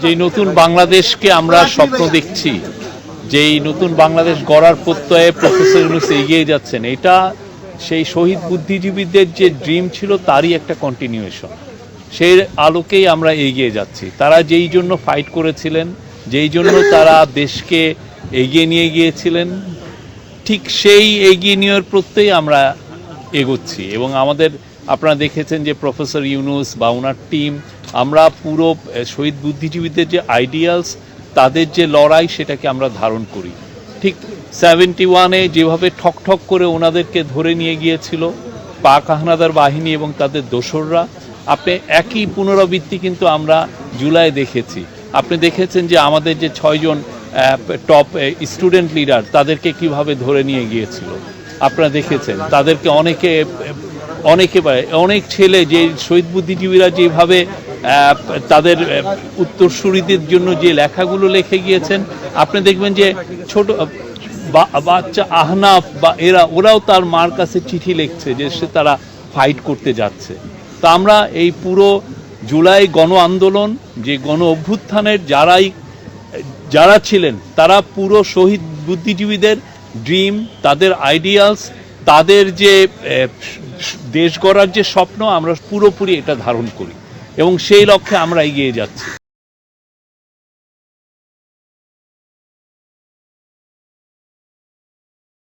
যেই নতুন বাংলাদেশকে আমরা স্বপ্ন দেখছি, যেই নতুন বাংলাদেশ গড়ার প্রত্যয়ে প্রফেসর ইউনূস এগিয়ে যাচ্ছেন, এটা সেই শহীদ বুদ্ধিজীবীদের যে ড্রিম ছিল তারই একটা কন্টিনিউয়েশন। সেই আলোকেই আমরা এগিয়ে যাচ্ছি। তারা যেই জন্য ফাইট করেছিলেন, যেই জন্য তারা দেশকে এগিয়ে নিয়ে গিয়েছিলেন, ঠিক সেই এগিয়ে নেওয়ার প্রত্যেই আমরা এগোচ্ছি। এবং আমাদের আপনারা দেখেছেন যে প্রফেসর ইউনূস বা ওনার টিম, আমরা পুরো শহীদ বুদ্ধিজীবীদের যে আইডিয়ালস, তাদের যে লড়াই, সেটাকে আমরা ধারণ করি। ঠিক 71-এ যেভাবে ঠক করে ওনাদেরকে ধরে নিয়ে গিয়েছিল পাক হানাদার বাহিনী এবং তাদের দোসররা, আপনি একই পুনরাবৃত্তি কিন্তু আমরা জুলাই দেখেছি। আপনি দেখেছেন যে আমাদের যে 6 জন টপ স্টুডেন্ট লিডার, তাদেরকে কিভাবে ধরে নিয়ে গিয়েছিল। আপনারা দেখেছেন তাদেরকে অনেক ছেলে, যে শহীদ বুদ্ধিজীবীরা যেভাবে তাদের উত্তরসূরিদের জন্য যে লেখাগুলো লিখে গিয়েছেন, আপনি দেখবেন যে ছোট বাচ্চা আহনাফ বা ওরাও তার মার কাছে চিঠি লিখছে যে তারা ফাইট করতে যাচ্ছে। তা আমরা এই পুরো জুলাই গণ আন্দোলন, যে গণ অভ্যুত্থানের যারা ছিলেন, তারা পুরো শহীদ বুদ্ধিজীবীদের ড্রিম, তাদের আইডিয়ালস, তাদের যে দেশ গড়ার যে স্বপ্ন, আমরা পুরোপুরি এটা ধারণ করি এবং সেই লক্ষ্যে আমরা এগিয়ে যাচ্ছি।